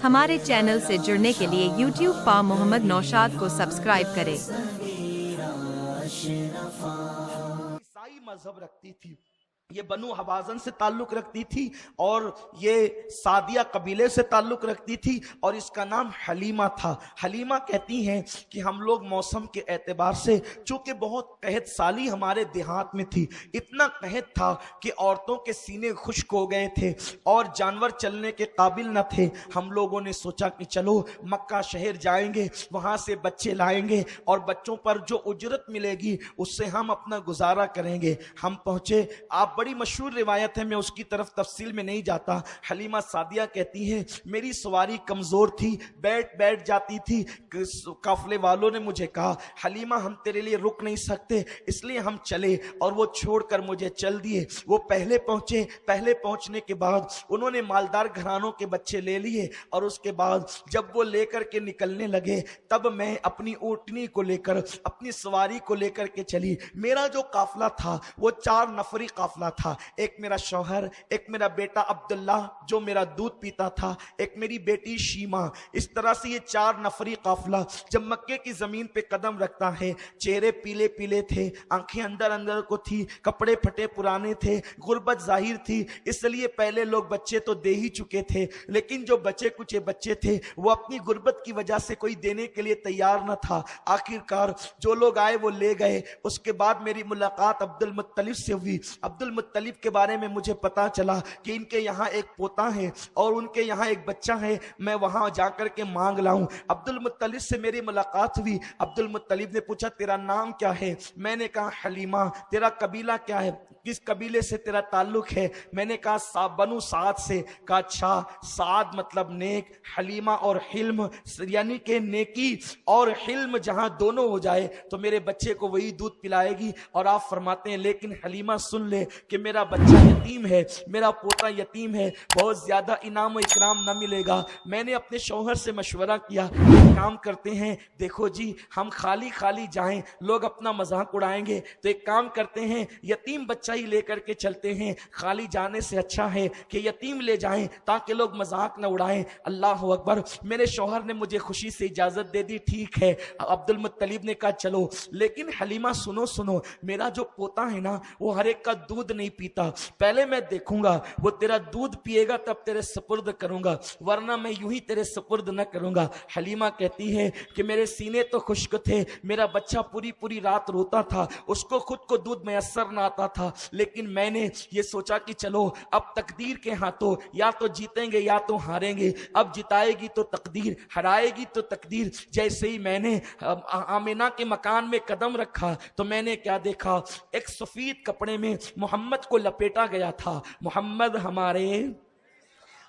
हमारे चैनल से जुड़ने के लिए YouTube पा मोहम्मद नौशाद को सब्सक्राइब करें। ईसाई मजहब रखती थी, ये बनु हवाजन से ताल्लुक रखती थी और ये सादिया कबीले से ताल्लुक रखती थी और इसका नाम हलीमा था। हलीमा कहती हैं कि हम लोग मौसम के एतबार से, चूंकि बहुत कहत साली हमारे देहात में थी, इतना कहत था कि औरतों के सीने खुश्क हो गए थे और जानवर चलने के काबिल न थे। हम लोगों ने सोचा कि चलो मक्का शहर जाएंगे, वहां से बच्चे लाएंगे और बच्चों पर जो उजरत मिलेगी उससे हम अपना गुजारा करेंगे। हम पहुंचे, आप बड़ी मशहूर रिवायत है, मैं उसकी तरफ तफसील में नहीं जाता। हलीमा सादिया कहती है मेरी सवारी कमजोर थी, बैठ बैठ जाती थी। काफले वालों ने मुझे कहा हलीमा हम तेरे लिए रुक नहीं सकते, इसलिए हम चले और वो छोड़कर मुझे चल दिए। वो पहले पहुंचे, पहले पहुंचने के बाद उन्होंने मालदार घरानों के बच्चे ले लिए और उसके बाद जब वो लेकर के निकलने लगे तब मैं अपनी ऊँटनी को लेकर, अपनी सवारी को लेकर के चली। मेरा जो काफला था वो 4 नफरी काफला था। एक मेरा शौहर, एक मेरा बेटा अब्दुल्ला जो मेरा दूध पीता था, एक मेरी बेटी शीमा। इस तरह से ये 4 नफरी काफला जब मक्के की जमीन पे कदम रखता है, चेहरे पीले पीले थे, आंखें अंदर अंदर को थी, कपड़े फटे पुराने थे, गुर्बत जाहिर थी। इसलिए पहले लोग बच्चे तो दे ही चुके थे, लेकिन जो बचे कुछ बच्चे थे वो अपनी गुर्बत की वजह से कोई देने के लिए तैयार न था। आखिरकार जो लोग आए वो ले गए। उसके बाद मेरी मुलाकात अब्दुल मुत्तलिब से हुई। अब्दुल मुत्तलिब के बारे में मुझे पता चला कि इनके यहाँ एक पोता है और उनके यहाँ एक बच्चा है, मैं वहां जाकर के मांग लाऊं। अब्दुल मुत्तलिब से मेरी मुलाकात हुई। अब्दुल मुत्तलिब ने पूछा तेरा नाम क्या है? मैंने कहा हलीमा। तेरा कबीला क्या है, किस कबीले से तेरा ताल्लुक है? मैंने कहा बनु साद से। कहा अच्छा, साद मतलब नेक, हलीमा और हिल्म यानी के नेकी और हिल्म जहां दोनों हो जाए तो मेरे बच्चे को वही दूध पिलाएगी। और आप फरमाते हैं लेकिन हलीमा सुन ले कि मेरा बच्चा यतीम है, मेरा पोता यतीम है, बहुत ज्यादा इनाम और इकराम न मिलेगा। मैंने अपने शौहर से मशवरा किया, एक काम करते हैं, देखो जी हम खाली खाली जाएं, लोग अपना मजाक उड़ाएंगे, तो एक काम करते हैं यतीम बच्चा ही लेकर के चलते हैं। खाली जाने से अच्छा है कि यतीम ले जाएं ताकि लोग मजाक न उड़ाएं। अल्लाह अकबर। मेरे शौहर ने मुझे खुशी से इजाजत दे दी। ठीक है, अब्दुल मुत्तलिब ने कहा चलो, लेकिन हलीमा सुनो सुनो, मेरा जो पोता है ना वो हर एक का दूध नहीं पीता, पहले मैं देखूंगा वो तेरा दूध पिएगा तब तेरे सुपुर्द करूंगा, वरना मैं यूं ही तेरे सुपुर्द न करूंगा। हलीमा कहती है कि मेरे सीने तो खुश्क थे, मेरा बच्चा पूरी पूरी रात रोता था, उसको खुद को दूध मैसर न आता था, लेकिन मैंने ये सोचा कि चलो अब तकदीर के हाथों, या तो जीतेंगे या तो हारेंगे। अब जिताएगी तो तकदीर, हराएगी तो तकदीर। जैसे ही मैंने आमिना के मकान में कदम रखा तो मैंने क्या देखा, एक सफेद कपड़े में मोहम्मद को लपेटा गया था।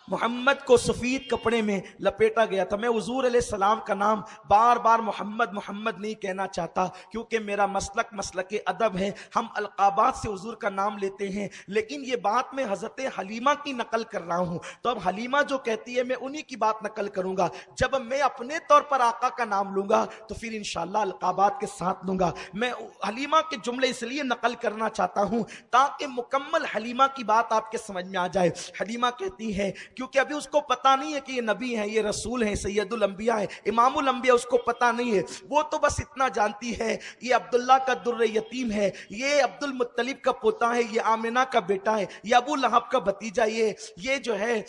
मोहम्मद को सफेद कपड़े में लपेटा गया था। मैं हुजूर अलैहिस्सलाम का नाम बार बार मोहम्मद मोहम्मद नहीं कहना चाहता, क्योंकि मेरा मसलक अदब है, हम अलकाबात से हुजूर का नाम लेते हैं, लेकिन ये बात मैं हजरत हलीमा की नकल कर रहा हूं। तो अब हलीमा जो कहती है मैं उन्हीं की बात नकल करूंगा। जब मैं अपने तौर पर आका का नाम लूंगा तो फिर इंशाअल्लाह अलकाबात के साथ लूंगा। मैं हलीमा के जुमले इसलिए नकल करना चाहता हूं ताकि मुकम्मल हलीमा की बात आपके समझ में आ जाए। हलीमा कहती है, क्योंकि अभी उसको पता नहीं है कि ये नबी है, ये रसूल है, सैयदुल अंबिया है, इमामुल अंबिया, उसको पता नहीं है। वो तो बस इतना जानती है ये अब्दुल्ला का दुर्रे यतीम है, ये अब्दुल मुत्तलिब का पोता है, ये आमिना का बेटा है, ये अबू लहब का भतीजा, ये जो है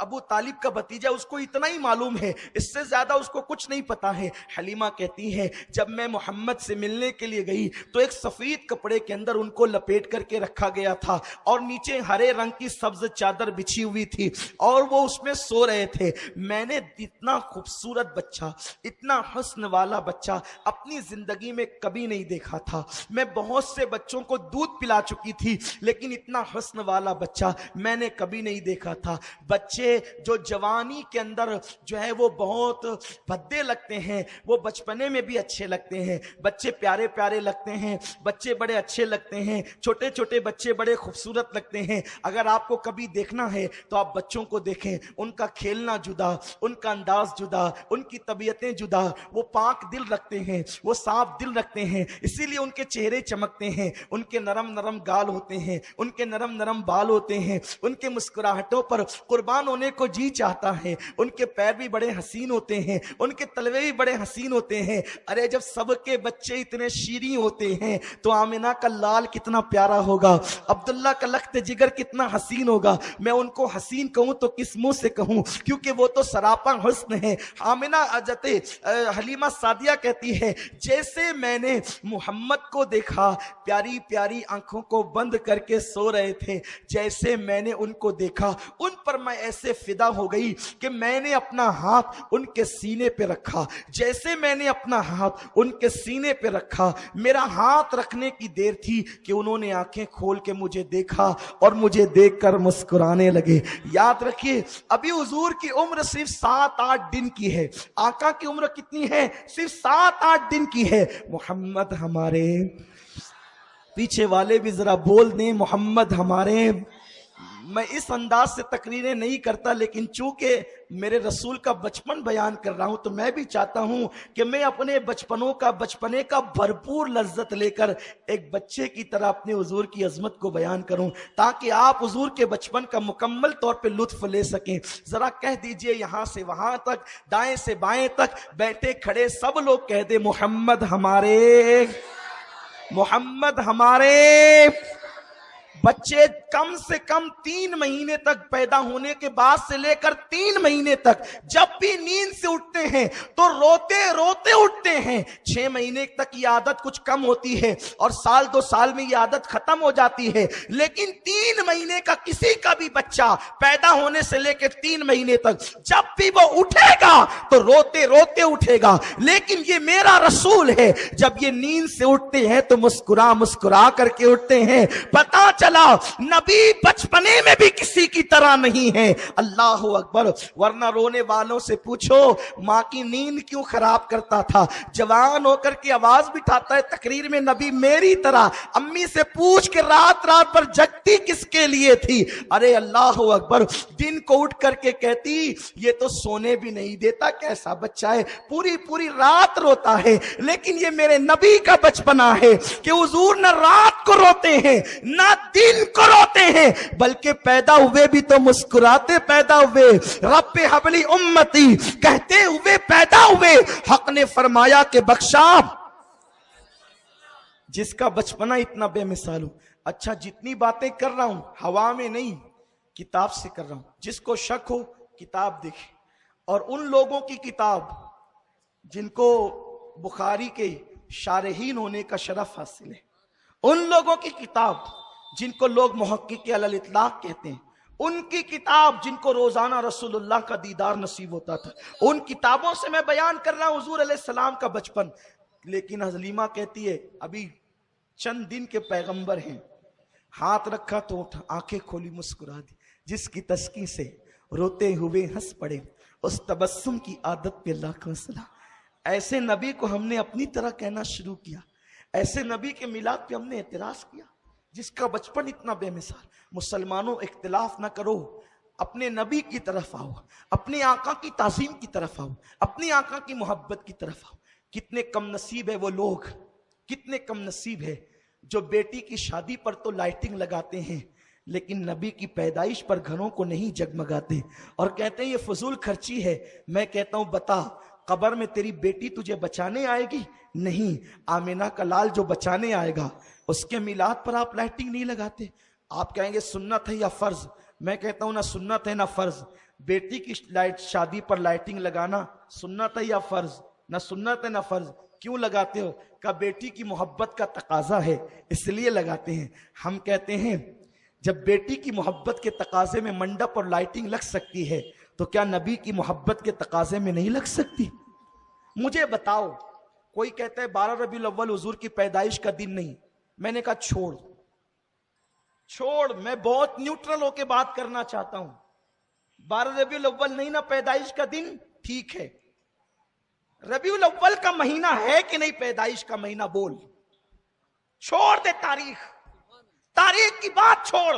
अबू तालिब का भतीजा। उसको इतना ही मालूम है, इससे ज्यादा उसको कुछ नहीं पता है। हलीमा कहती है जब मैं मोहम्मद से मिलने के लिए गई तो एक सफेद कपड़े के अंदर उनको लपेट करके रखा गया था और नीचे हरे रंग की सब्ज चादर बिछी हुई थी और वो उसमें सो रहे थे। मैंने इतना खूबसूरत बच्चा, इतना हुस्न वाला बच्चा अपनी जिंदगी में कभी नहीं देखा था। मैं बहुत से बच्चों को दूध पिला चुकी थी, लेकिन इतना हुस्न वाला बच्चा मैंने कभी नहीं देखा था। बच्चे जो जवानी के अंदर जो है वो बहुत भद्दे लगते हैं, वो बचपने में भी अच्छे लगते हैं। बच्चे प्यारे प्यारे लगते हैं, बच्चे बड़े अच्छे लगते हैं, छोटे छोटे बच्चे बड़े खूबसूरत लगते हैं। अगर आपको कभी देखना है तो आप बच्चों को देखें, उनका खेलना जुदा, उनका अंदाज जुदा, उनकी तबीयतें जुदा। वो पाक दिल रखते हैं, वो साफ दिल रखते हैं, इसीलिए उनके चेहरे चमकते हैं, उनके नरम नरम गाल होते हैं, उनके नरम नरम बाल होते हैं, उनके मुस्कुराहटों पर कुर्बान होने को जी चाहता है। उनके पैर भी बड़े हसीन होते हैं, उनके तलवे भी बड़े हसीन होते हैं। अरे जब सबके बच्चे इतने शीरीं होते हैं तो आमिना का लाल कितना प्यारा होगा, अब्दुल्ला का लख्त जिगर कितना हसीन होगा। मैं उनको हसीन कहूं तो किस मुंह से कहूं, क्योंकि वो तो सरापा हुस्न है। आमिना अजते हलीमा सादिया कहती है, जैसे मैंने मोहम्मद को देखा, प्यारी प्यारी आंखों को बंद करके सो रहे थे, जैसे मैंने उनको देखा उन पर मैं ऐसे फिदा हो गई कि मैंने अपना हाथ उनके सीने पे रखा। जैसे मैंने अपना हाथ उनके सीने पे रखा, मेरा हाथ रखने की देर थी कि उन्होंने आंखें खोल के मुझे देखा और मुझे देखकर मुस्कुराने लगे। याद रखिए, अभी हुजूर की उम्र सिर्फ 7-8 दिन की है। आका की उम्र कितनी है? सिर्फ 7-8 दिन की है। मोहम्मद हमारे, पीछे वाले भी जरा बोल दें मोहम्मद हमारे। मैं इस अंदाज से तकरीरें नहीं करता, लेकिन चूंकि मेरे रसूल का बचपन बयान कर रहा हूं तो मैं भी चाहता हूं कि मैं अपने बचपने का भरपूर लज्जत लेकर एक बच्चे की तरह अपने हुजूर की अजमत को बयान करूं, ताकि आप हुजूर के बचपन का मुकम्मल तौर पे लुत्फ ले सकें। जरा कह दीजिए यहां से वहां तक, दाएं से बाएं तक, बैठे खड़े सब लोग कह दे मोहम्मद हमारे, मोहम्मद हमारे। बच्चे कम से कम 3 महीने तक, पैदा होने के बाद से लेकर 3 महीने तक जब भी नींद से उठते हैं तो रोते रोते उठते हैं। 6 महीने तक ये आदत कुछ कम होती है और 1-2 साल में ये आदत खत्म हो जाती है, लेकिन 3 महीने का किसी का भी बच्चा पैदा होने से लेकर 3 महीने तक जब भी वो उठेगा तो रोते रोते उठेगा। लेकिन ये मेरा रसूल है, जब ये नींद से उठते हैं तो मुस्कुरा मुस्कुरा करके उठते हैं। पता चला नबी बचपने में भी किसी की तरह नहीं है। अल्लाह अकबर। वरना रोने वालों से पूछो मां की नींद क्यों खराब करता था, जवान होकर के आवाज बिठाता है तकरीर में नबी मेरी तरह। अम्मी से पूछ के रात रात पर जगती किसके लिए थी? अरे अल्लाह अकबर। दिन को उठ करके कहती ये तो सोने भी नहीं देता, कैसा बच्चा है, पूरी पूरी रात रोता है। लेकिन ये मेरे नबी का बचपना है कि हुजूर न रात को रोते हैं न दिन को रोते हैं, बल्कि पैदा हुए भी तो मुस्कुराते पैदा हुए। रब्बे हबली उम्मती कहते हुए पैदा हुए। हक ने फरमाया कि बख्शा जिसका बचपना इतना बेमिसाल हो। अच्छा, जितनी बातें कर रहा हूं हवा में नहीं, किताब से कर रहा हूं। जिसको शक हो किताब देखे, और उन लोगों की किताब जिनको बुखारी के शारहीन होने का शरफ हासिल है, उन लोगों की किताब जिनको लोग मुहक्किक अलल इतलाक कहते हैं, उनकी किताब जिनको रोजाना रसूलुल्लाह का दीदार नसीब होता था, उन किताबों से मैं बयान कर रहा हूं हुजूर अलैहिस्सलाम का बचपन। लेकिन हलीमा कहती है अभी चंद दिन के पैगंबर हैं, हाथ रखा तो उठा, आंखें खोली मुस्कुरा दी। जिसकी तस्की से रोते हुए हंस पड़े, उस तबस्सुम की आदत पे लाखों सलाम। ऐसे नबी को हमने अपनी तरह कहना शुरू किया, ऐसे नबी के मिलाद पे हमने एतराज किया जिसका बचपन इतना बेमिसाल। मुसलमानों इख्तिलाफ ना करो, अपने नबी की तरफ आओ, अपने आका की ताज़ीम की तरफ आओ, अपनी आका की मोहब्बत की तरफ आओ। कितने कम नसीब है वो लोग, कितने कम नसीब है जो बेटी की शादी पर तो लाइटिंग लगाते हैं लेकिन नबी की पैदाइश पर घरों को नहीं जगमगाते और कहते हैं ये फजूल खर्ची है। मैं कहता हूं बता, कब्र में तेरी बेटी तुझे बचाने आएगी? नहीं, आमिना का लाल जो बचाने आएगा उसके मिलाद पर आप लाइटिंग नहीं लगाते। आप कहेंगे सुन्नत है या फर्ज। मैं कहता हूं ना सुन्नत है ना फर्ज। बेटी की शादी पर लाइटिंग लगाना सुन्नत है या फर्ज? ना सुन्नत है ना फर्ज। क्यों लगाते हो? का बेटी की मोहब्बत का तकाजा है इसलिए लगाते हैं। हम कहते हैं जब बेटी की मोहब्बत के तकाजे में मंडप और लाइटिंग लग सकती है तो क्या नबी की मोहब्बत के तकाजे में नहीं लग सकती? मुझे बताओ, कोई कहता है 12 रबीउल अव्वल हुजूर की पैदाइश का दिन नहीं। मैंने कहा छोड़, मैं बहुत न्यूट्रल होके बात करना चाहता हूं। 12 रबीउल अव्वल नहीं ना पैदाइश का दिन, ठीक है। रबीउल अव्वल का महीना है कि नहीं पैदाइश का महीना? बोल। छोड़ दे तारीख की बात छोड़।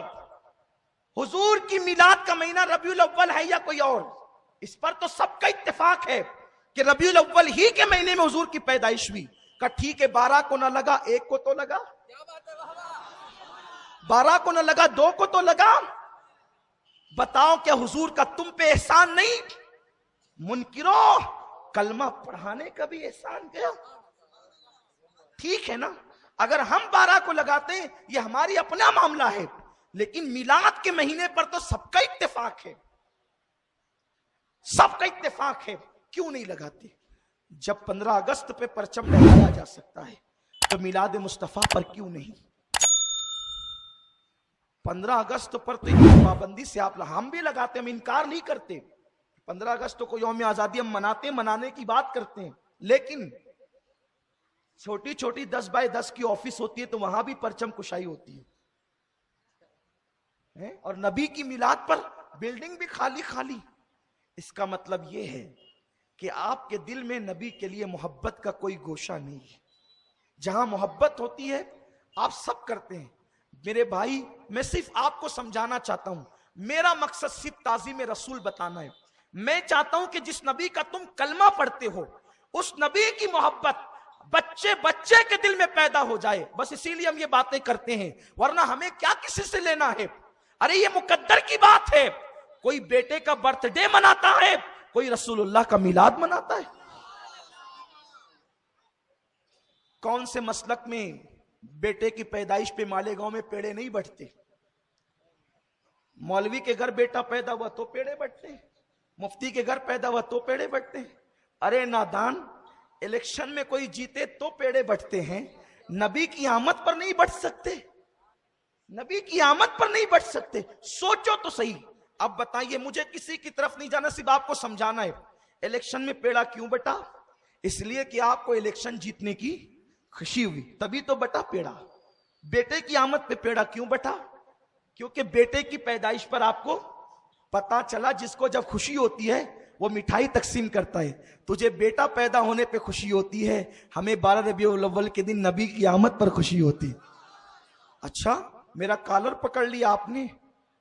हुजूर की मिलाद का महीना रबीउल अव्वल है या कोई और, इस पर तो सबका इत्तेफाक है कि रबीउल अव्वल ही के महीने में हुजूर की पैदाइश हुई। का ठीक है, 12 को ना लगा, 1 को तो लगा, 12 को ना लगा, 2 को तो लगा। बताओ क्या हुजूर का तुम पे एहसान नहीं? मुनकिरो, कलमा पढ़ाने का भी एहसान गया। ठीक है ना, अगर हम 12 को लगाते हैं ये हमारी अपना मामला है, लेकिन मिलाद के महीने पर तो सबका इत्तेफाक है, सबका इत्तेफाक है। क्यों नहीं लगाते? जब 15 अगस्त पे परचम लहराया जा सकता है तो मिलाद मुस्तफा पर क्यों नहीं? 15 अगस्त पर तो इतनी पाबंदी से हम भी लगाते, हम इनकार नहीं करते। 15 अगस्त को यौम आजादी हम मनाते हैं, मनाने की बात करते हैं, लेकिन छोटी छोटी 10 बाय 10 की ऑफिस होती है तो वहां भी परचम कुशाई होती है। और नबी की मिलाद पर बिल्डिंग भी खाली खाली। इसका मतलब यह है कि आपके दिल में नबी के लिए मोहब्बत का कोई गोशा नहीं है। जहां मोहब्बत होती है आप सब करते हैं। मेरे भाई, मैं सिर्फ आपको समझाना चाहता हूं, मेरा मकसद सिर्फ ताज़ीम रसूल बताना है। मैं चाहता हूं कि जिस नबी का तुम कलमा पढ़ते हो उस नबी की मोहब्बत बच्चे बच्चे के दिल में पैदा हो जाए। बस इसीलिए हम ये बातें करते हैं, वरना हमें क्या किसी से लेना है। अरे ये मुकद्दर की बात है। कोई बेटे का बर्थडे मनाता है, कोई रसूलुल्लाह का मिलाद मनाता है। कौन से मसलक में बेटे की पैदाइश पे मालेगांव में पेड़े नहीं बढ़ते? मौलवी के घर बेटा पैदा हुआ तो पेड़े बढ़ते हैं, मुफ्ती के घर पैदा हुआ तो पेड़े बढ़ते हैं। अरे नादान, इलेक्शन में कोई जीते तो पेड़े बढ़ते हैं, नबी की आमद पर नहीं बढ़ सकते? नबी की आमद पर नहीं बढ़ सकते? सोचो तो सही। अब बताइए, मुझे किसी की तरफ नहीं जाना, सिर्फ आपको समझाना है। इलेक्शन में पेड़ा क्यों बटा? इसलिए कि आपको इलेक्शन जीतने की खुशी हुई, तभी तो बटा पेड़ा। बेटे की आमद पे पेड़ा क्यों बटा? क्योंकि बेटे की पैदाइश पर आपको पता चला जिसको जब खुशी होती है वो मिठाई तकसीम करता है। तुझे बेटा पैदा होने पे खुशी होती है, हमें 12 रबीउल अव्वल के दिन नबी की आमद पर खुशी होती है। अच्छा, मेरा कॉलर पकड़ लिया आपने,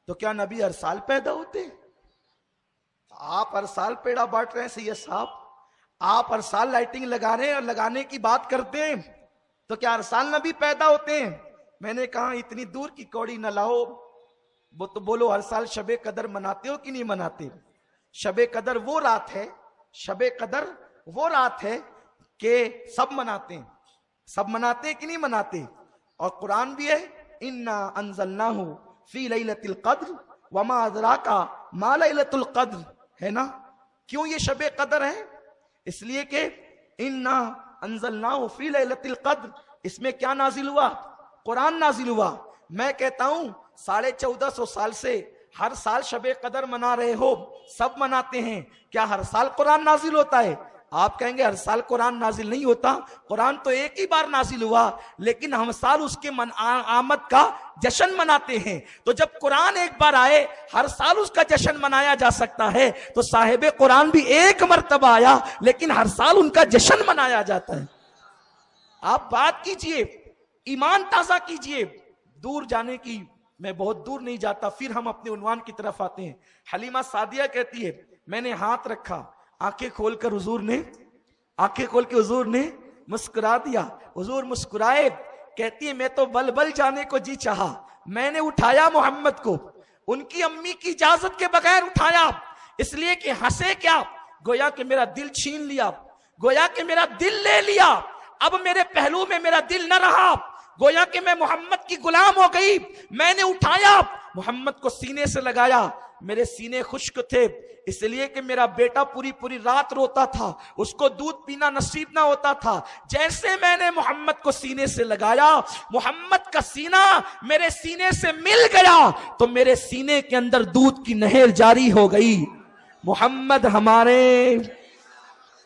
तो क्या नबी हर साल पैदा होते? आप हर साल पेड़ा बांट रहे हैं सैयद साहब, आप हर साल लाइटिंग लगा रहे हैं और लगाने की बात करते हैं, तो क्या हर साल नबी पैदा होते हैं? मैंने कहा इतनी दूर की कौड़ी न लाओ, वो तो बोलो हर साल शबे कदर मनाते हो कि नहीं मनाते? शबे कदर वो रात है, शबे कदर वो रात है कि सब मनाते हैं, सब मनाते हैं कि नहीं मनाते? और कुरान भी है, इन्ना अंज़लनाहु फी लैलतिल क़द्र वमा अदराका मा लैलतुल क़द्र, है ना? क्यों ये शबे कदर है? इसलिए कि इन्ना अंज़लनाहु फी लैलतिल क़द्र, इसमें क्या नाजिल हुआ? कुरान नाजिल हुआ। मैं कहता हूं 1450 साल से हर साल शबे कदर मना रहे हो, सब मनाते हैं, क्या हर साल कुरान नाजिल होता है? आप कहेंगे हर साल कुरान नाजिल नहीं होता, कुरान तो एक ही बार नाजिल हुआ, लेकिन हम साल उसके आमद का जश्न मनाते हैं। तो जब कुरान एक बार आए, हर साल उसका जश्न मनाया जा सकता है, तो साहिबे कुरान भी एक मर्तबा आया, लेकिन हर साल उनका जश्न मनाया जाता है। आप बात कीजिए, ईमान ताजा कीजिए। दूर जाने की मैं बहुत दूर नहीं जाता, फिर हम अपने उन्वान की तरफ आते हैं। हलीमा सादिया कहती है, मैंने हाथ रखा, आंखें खोलकर हुजूर ने, आंखें खोल के हुजूर ने मुस्कुरा दिया। हुजूर मुस्कुराए, कहती है मैं तो बल बल जाने को जी चाहा, मैंने उठाया मोहम्मद को, उनकी अम्मी की इजाजत के बगैर उठाया, इसलिए कि हंसे क्या, गोया कि मेरा दिल छीन लिया, गोया कि मेरा दिल ले लिया, अब मेरे पहलू में मेरा दिल न रहा, गोया कि मैं मोहम्मद की गुलाम हो गई। मैंने उठाया, मोहम्मद को सीने से लगाया, मेरे सीने खुश्क थे, इसलिए कि मेरा बेटा पूरी पूरी रात रोता था, उसको दूध पीना नसीब ना होता था। जैसे मैंने मोहम्मद को सीने से लगाया, मोहम्मद का सीना मेरे सीने से मिल गया, तो मेरे सीने के अंदर दूध की नहर जारी हो गई। मोहम्मद हमारे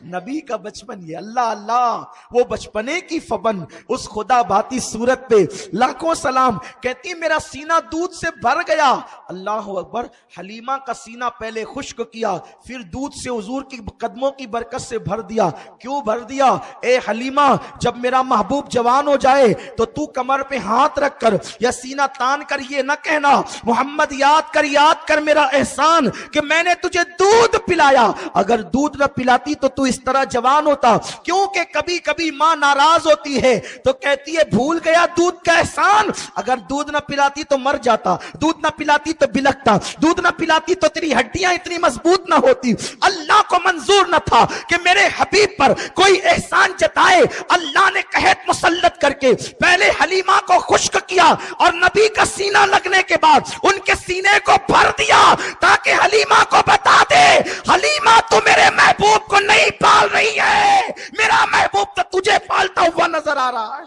नबी का बचपन, ये अल्लाह अल्लाह, वो बचपने की फबन, उस खुदा बाती सूरत पे लाखों सलाम। कहती मेरा सीना दूध से भर गया। अल्लाह अकबर। हलीमा का सीना पहले खुश्क किया, फिर दूध से हुजूर की कदमों की बरकत से भर दिया। क्यों भर दिया? ए हलीमा, जब मेरा महबूब जवान हो जाए तो तू कमर पे हाथ रख कर या सीना तान कर ये ना कहना, मोहम्मद याद कर मेरा एहसान कि मैंने तुझे दूध पिलाया। अगर दूध न पिलाती तो तू इस तरह जवान होता। क्योंकि कभी कभी मां नाराज होती है तो कहती है भूल गया दूध का एहसान। अगर दूध न पिलाती तो मर जाता, दूध न पिलाती तो बिलकता, दूध न पिलाती तो तेरी हड्डियां इतनी मजबूत न होती। अल्लाह को मंजूर न था कि मेरे हबीब पर कोई एहसान जताए। अल्लाह ने कहत मुसल्लत करके पहले हलीमा को खुश्क किया और नबी का सीना लगने के बाद उनके सीने को भर दिया ताकि हलीमा को बता दे, हलीमा तू मेरे महबूब को नहीं पाल रही है, मेरा महबूब तो तुझे पालता हुआ नजर आ रहा है।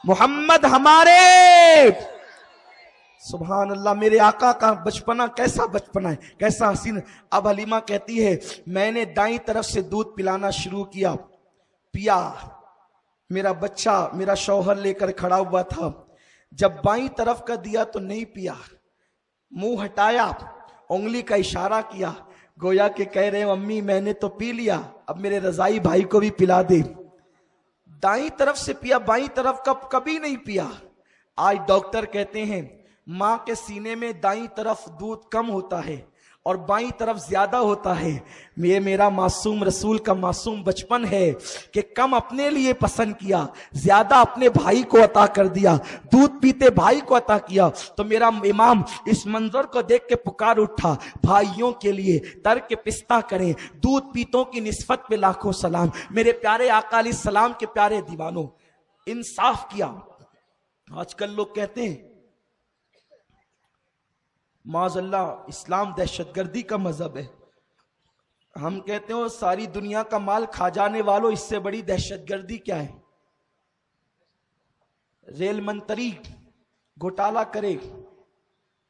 मोहम्मद हमारे, सुभान अल्लाह, मेरे आका का बचपना कैसा बचपना है, कैसा हसीन। अब हलीमा कहती है मैंने दाईं तरफ से दूध पिलाना शुरू किया, पिया। मेरा बच्चा, मेरा शौहर लेकर खड़ा हुआ था। जब बाईं तरफ का दिया तो नहीं पिया, मुंह हटाया, उंगली का इशारा किया, गोया के कह रहे हो अम्मी मैंने तो पी लिया, अब मेरे रजाई भाई को भी पिला दे। दाईं तरफ से पिया, बाईं तरफ का कभी नहीं पिया। आज डॉक्टर कहते हैं मां के सीने में दाईं तरफ दूध कम होता है और बाईं तरफ ज्यादा होता है। ये मेरा मासूम रसूल का मासूम बचपन है कि कम अपने लिए पसंद किया, ज्यादा अपने भाई को अता कर दिया, दूध पीते भाई को अता किया। तो मेरा इमाम इस मंजर को देख के पुकार उठा, भाइयों के लिए तर्क पिस्ता करें, दूध पीतों की निस्बत पे लाखों सलाम। मेरे प्यारे आका अलैहि सलाम के प्यारे दीवानों, इंसाफ किया। आजकल लोग कहते हैं माज़अल्लाह इस्लाम दहशतगर्दी का मजहब है। हम कहते हो सारी दुनिया का माल खा जाने वालों, इससे बड़ी दहशतगर्दी क्या है? रेल मंत्री घोटाला करे,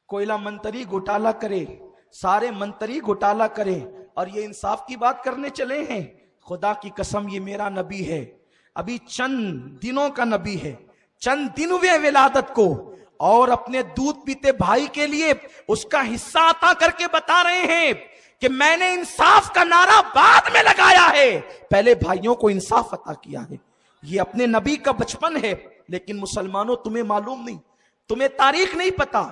कोयला मंत्री घोटाला करे, सारे मंत्री घोटाला करें और ये इंसाफ की बात करने चले हैं। खुदा की कसम ये मेरा नबी है, अभी चंद दिनों का नबी है, चंद दिन हुए विलादत को, और अपने दूध पीते भाई के लिए उसका हिस्सा अता करके बता रहे हैं कि मैंने इंसाफ का नारा बाद में लगाया है, पहले भाइयों को इंसाफ अता किया है। ये अपने नबी का बचपन है। लेकिन मुसलमानों तुम्हें मालूम नहीं, तुम्हें तारीख नहीं पता,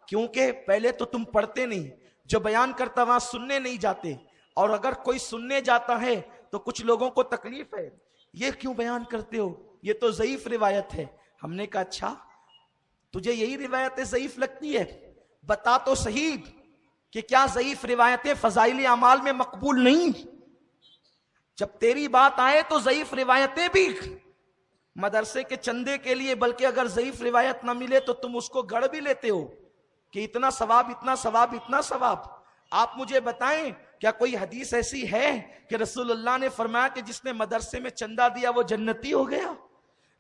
क्योंकि पहले तो तुम पढ़ते नहीं, जो बयान करता वहां सुनने नहीं जाते, और अगर कोई सुनने जाता है तो कुछ लोगों को तकलीफ है, ये क्यों बयान करते हो, ये तो ज़ईफ रिवायत है। हमने कहा अच्छा तुझे यही रिवायतें ज़ईफ लगती है, बता तो सही कि क्या ज़ईफ रिवायतें फ़ज़ाइल अमाल में मकबूल नहीं? जब तेरी बात आए तो ज़ईफ रिवायतें भी मदरसे के चंदे के लिए, बल्कि अगर ज़ईफ रिवायत ना मिले तो तुम उसको गढ़ भी लेते हो कि इतना सवाब, इतना सवाब, इतना सवाब। आप मुझे बताएं क्या कोई हदीस ऐसी है कि रसूलुल्लाह ने फरमाया कि जिसने मदरसे में चंदा दिया वो जन्नती हो गया?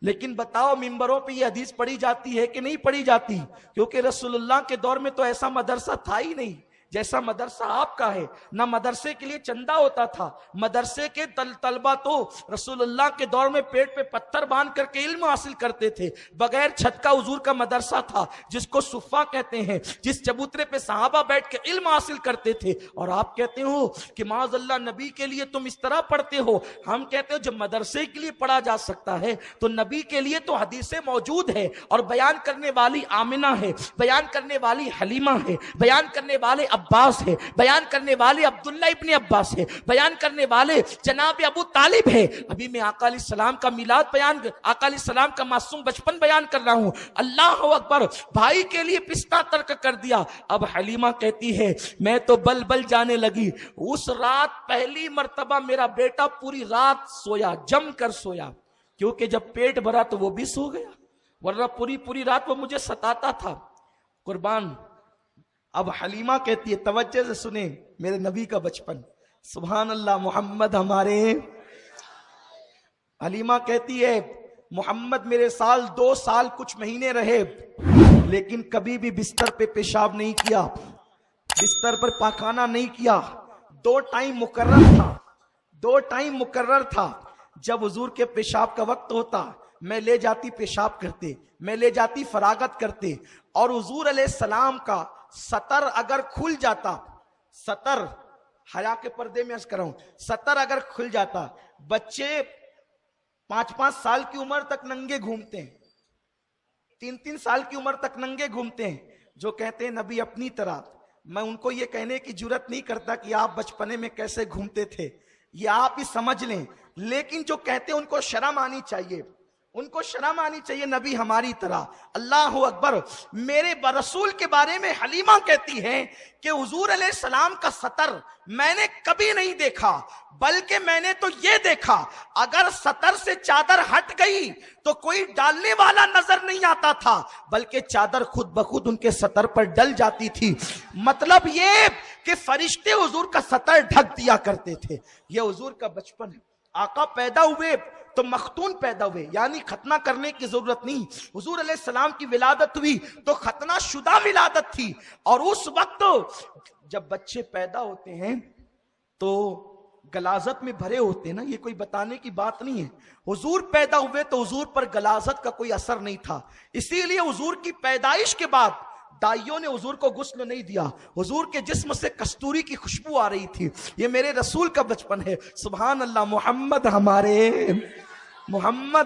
लेकिन बताओ मिंबरों पे ये हदीस पढ़ी जाती है कि नहीं पढ़ी जाती? क्योंकि रसूलुल्लाह के दौर में तो ऐसा मदरसा था ही नहीं जैसा मदरसा आपका है। ना मदरसे के लिए चंदा होता था, मदरसे के तलबा तो रसूलुल्लाह के दौर में पेट पे पत्थर बांध करके इल्म हासिल करते थे। बगैर छत का हुजूर का मदरसा था जिसको सुफ़ा कहते हैं, जिस चबूतरे पे सहाबा बैठ के इल्म हासिल करते थे। और आप कहते हो कि माज़अल्लाह नबी के लिए तुम इस तरह पढ़ते हो। हम कहते हो जब मदरसे के लिए पढ़ा जा सकता है तो नबी के लिए तो हदीसें मौजूद है, और बयान करने वाली आमिना है, बयान करने वाली हलीमा है, बयान करने वाले अब्बास है, बयान करने वाले अब्दुल्ला इब्ने अब्बास है, बयान करने वाले जनाब अबू तालिब है। अभी मैं आका अलैहिस्सलाम का मिलाद बयान, आका अलैहिस्सलाम का मासूम बचपन बयान कर रहा हूं। अल्लाह अकबर, भाई के लिए पिस्ता तर्क कर दिया। अब हलीमा कहती है मैं तो बल बल जाने लगी। उस रात पहली मर्तबा मेरा बेटा पूरी रात सोया, जम कर सोया, क्योंकि जब पेट भरा तो वो भी सो गया, वरना पूरी पूरी रात वो मुझे सताता था। कुर्बान। अब हलीमा कहती है, तवज्जो से सुने मेरे नबी का बचपन, सुभान अल्लाह, मोहम्मद हमारे। हलीमा कहती है मोहम्मद मेरे साल 2 साल कुछ महीने रहे, लेकिन कभी भी बिस्तर पे पेशाब नहीं किया, बिस्तर पर पाखाना नहीं किया। 2 टाइम मुकर्रर था, 2 टाइम मुकर्रर था। जब हुजूर के पेशाब का वक्त होता, मैं ले जाती पेशाब करते, मैं ले जाती फरागत करते, और हुजूर अलैहिस्सलाम का सतर अगर खुल जाता, सतर हया के पर्दे में अर्ज कर रहा हूं, सतर अगर खुल जाता, बच्चे 5-5 साल की उम्र तक नंगे घूमते हैं, 3-3 साल की उम्र तक नंगे घूमते हैं, जो कहते हैं नबी अपनी तरह। मैं उनको ये कहने की जुर्रत नहीं करता कि आप बचपने में कैसे घूमते थे, ये आप ही समझ लें, लेकिन जो कहते हैं उनको शर्म आनी चाहिए, उनको शर्म आनी चाहिए नबी हमारी तरह। अल्लाह अकबर। मेरे रसूल के बारे में हलीमा कहती है कि हुजूर अलैहिस्सलाम का सतर मैंने कभी नहीं देखा, बल्कि मैंने तो ये देखा अगर सतर से चादर हट गई तो कोई डालने वाला नजर नहीं आता था, बल्कि चादर खुद ब खुद उनके सतर पर डल जाती थी। मतलब ये कि फरिश्ते हुजूर का सतर ढक दिया करते थे। ये हुजूर का बचपन है। आका पैदा हुए तो मखतून पैदा हुए, यानी खतना करने की जरूरत नहीं। हुजूर अलैहिस्सलाम की विलादत हुई तो खतना शुदा विलादत थी। और उस वक्त जब बच्चे पैदा होते हैं तो गलाजत में भरे होते हैं ना, ये कोई बताने की बात नहीं है। हुजूर पैदा हुए तो हुजूर पर गलाजत का कोई असर नहीं था, इसीलिए हुजूर की पैदाइश के बाद दाइयों ने हुजूर को गुस्ल नहीं दिया। हुजूर के जिस्म से कस्तूरी की खुशबू आ रही थी। ये मेरे रसूल का बचपन है। सुभान अल्लाह। मोहम्मद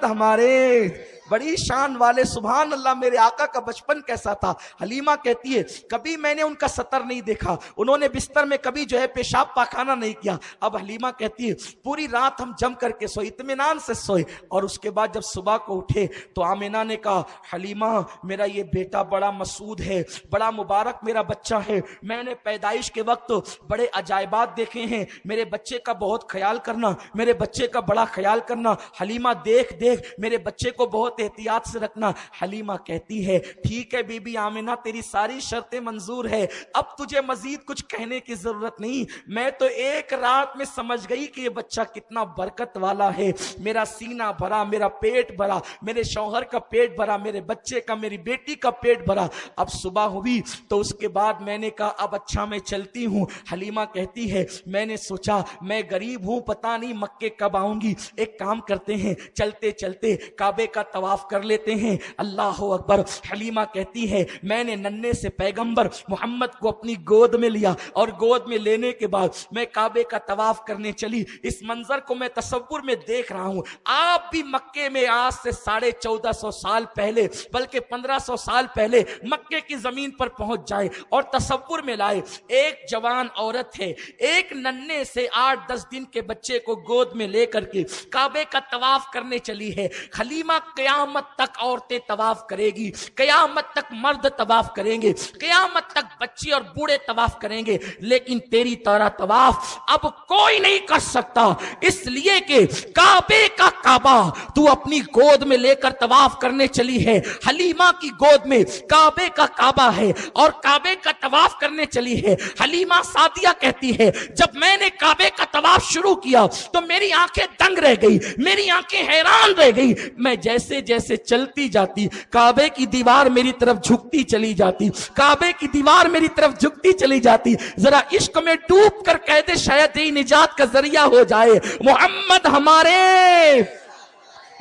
हमारे बड़ी शान वाले, सुभान अल्लाह। मेरे आका का बचपन कैसा था। हलीमा कहती है कभी मैंने उनका सतर नहीं देखा, उन्होंने बिस्तर में कभी जो है पेशाब पाखाना नहीं किया। अब हलीमा कहती है पूरी रात हम जम करके सोए, इत्मीनान से सोए, और उसके बाद जब सुबह को उठे तो आमिना ने कहा हलीमा मेरा ये बेटा बड़ा मसूद है, बड़ा मुबारक मेरा बच्चा है, मैंने पैदाइश के वक्त बड़े अजायबात देखे हैं, मेरे बच्चे का बहुत ख्याल करना, मेरे बच्चे का बड़ा ख्याल करना। हलीमा देख देख मेरे बच्चे को बहुत एहतियात से रखना। हलीमा कहती है ठीक है बीबी आमिना, तेरी सारी शर्तें मंजूर है, अब तुझे मजीद कुछ कहने की जरूरत नहीं। मैं तो एक रात में समझ गई कि ये बच्चा कितना बरकत वाला है। मेरा सीना भरा, मेरा पेट भरा, मेरे शौहर का पेट भरा, मेरे बच्चे का, मेरी बेटी का पेट भरा। अब सुबह हुई तो उसके बाद मैंने कहा अब अच्छा मैं चलती हूँ। हलीमा कहती है मैंने सोचा मैं गरीब हूँ, पता नहीं मक्के कब आऊंगी, एक काम करते हैं चलते चलते काबे का तवाफ कर लेते हैं। अल्लाह अकबर। हलीमा कहती है मैंने नन्हे से पैगंबर मोहम्मद को अपनी गोद में लिया, और गोद में लेने के बाद मैं काबे का तवाफ करने चली। इस मंजर को मैं तसव्वुर में देख रहा हूं। आप भी मक्के में आज से 1450 साल पहले, बल्कि 1500 साल पहले मक्के की जमीन पर पहुंच जाए और तसव्वुर में लाए, एक जवान औरत है, एक नन्हे से 8-10 दिन के बच्चे को गोद में लेकर के काबे का तवाफ करने चली है। हलीमा कयामत तक औरतें तवाफ करेगी, कयामत तक मर्द तवाफ करेंगे, कयामत तक बच्चे और बूढ़े तवाफ करेंगे, लेकिन तेरी तरह तवाफ अब कोई नहीं कर सकता, इसलिए कि काबे का काबा तू अपनी गोद में लेकर तवाफ करने चली है। हलीमा की गोद में काबे का काबा है और काबे का तवाफ करने चली है। हलीमा सादिया कहती है जब मैंने काबे का तवाफ शुरू किया तो मेरी आंखें दंग रह गई, मेरी आंखें हैरान रह गई। मैं जैसे जैसे चलती जाती काबे की दीवार मेरी तरफ झुकती चली जाती, काबे की दीवार मेरी तरफ झुकती चली जाती। जरा इश्क में डूब कर कह दे शायद यही निजात का जरिया हो जाए। मोहम्मद हमारे,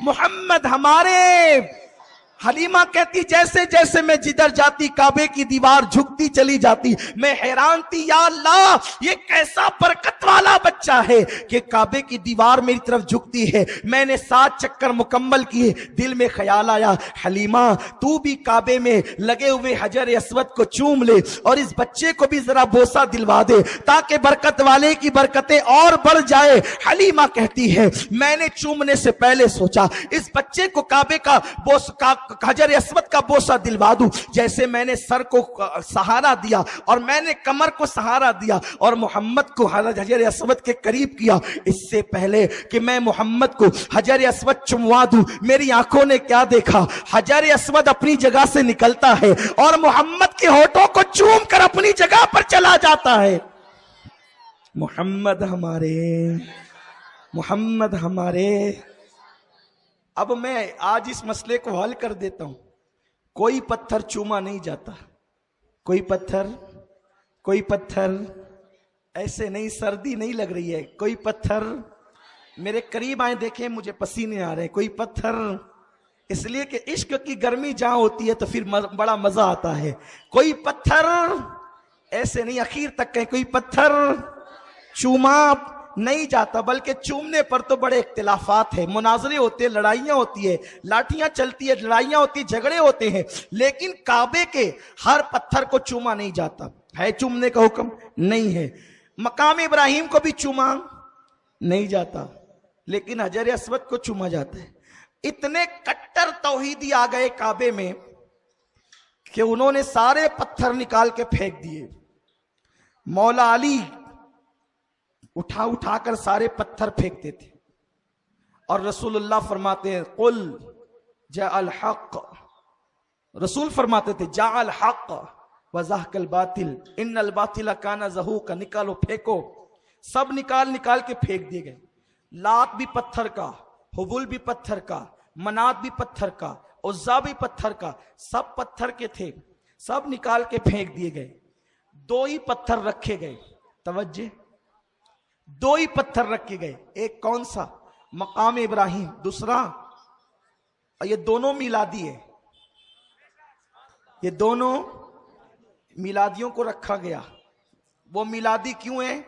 मोहम्मद हमारे। हलीमा कहती जैसे जैसे मैं जिधर जाती काबे की दीवार झुकती चली जाती। मैं हैरान थी, या अल्लाह ये कैसा बरकत वाला बच्चा है कि काबे की दीवार मेरी तरफ झुकती है। मैंने 7 चक्कर मुकम्मल किए। दिल में ख्याल आया हलीमा तू भी काबे में लगे हुए हजर अस्वद को चूम ले और इस बच्चे को भी जरा बोसा दिलवा दे ताकि बरकत वाले की बरकतें और बढ़ जाए। हलीमा कहती है मैंने चूमने से पहले सोचा इस बच्चे को काबे का बोस का हजर अस्वद का बोसा दिलवा दूं। जैसे मैंने सर को सहारा दिया और मैंने कमर को सहारा दिया और मोहम्मद को हजर अस्वद के करीब किया, इससे पहले कि मैं मोहम्मद को हजर अस्वद चुमवा दूं, मेरी आंखों ने क्या देखा? हजर अस्वद अपनी जगह से निकलता है और मोहम्मद के होठों को चूम कर अपनी जगह पर चला जाता है। मोहम्मद हमारे, मोहम्मद हमारे। अब मैं आज इस मसले को हल कर देता हूं। कोई पत्थर चूमा नहीं जाता, कोई पत्थर ऐसे नहीं, सर्दी नहीं लग रही है, कोई पत्थर मेरे करीब आए, देखें मुझे पसीने आ रहे हैं। कोई पत्थर, इसलिए कि इश्क की गर्मी जहां होती है तो फिर बड़ा मजा आता है। कोई पत्थर ऐसे नहीं आखिर तक कहें, कोई पत्थर चूमा नहीं जाता, बल्कि चूमने पर तो बड़े इख्तिलाफात है, मुनाजरे होते हैं, लड़ाइयां होती है, लाठियां चलती है, लड़ाइयां होती है, झगड़े होते हैं, लेकिन काबे के हर पत्थर को चूमा नहीं जाता है। चूमने का हुक्म नहीं है। मकाम इब्राहिम को भी चूमा नहीं जाता, लेकिन हजर अस्वद को चूमा जाता है। इतने कट्टर तौहीदी आ गए काबे में कि उन्होंने सारे पत्थर निकाल के फेंक दिए। मौला अली उठा उठाकर सारे पत्थर फेंकते थे और रसूलुल्लाह फरमाते हैं कुल जाअल हक, रसूल फरमाते थे जाअल हक वज़हकल बातिल इन्नल बातिल काना ज़हूका, निकालो फेंको। सब निकाल निकाल के फेंक दिए गए। लात भी पत्थर का, हुबुल भी पत्थर का, मनात भी पत्थर का, उज़्ज़ा भी पत्थर का, सब पत्थर के थे, सब निकाल के फेंक दिए गए। दो ही पत्थर रखे गए, तवज्जे, दो ही पत्थर रखे गए। एक कौन सा? मकाम इब्राहिम, दूसरा, ये दोनों मिलादी है, ये दोनों मिलादियों को रखा गया। वो मिलादी क्यों है?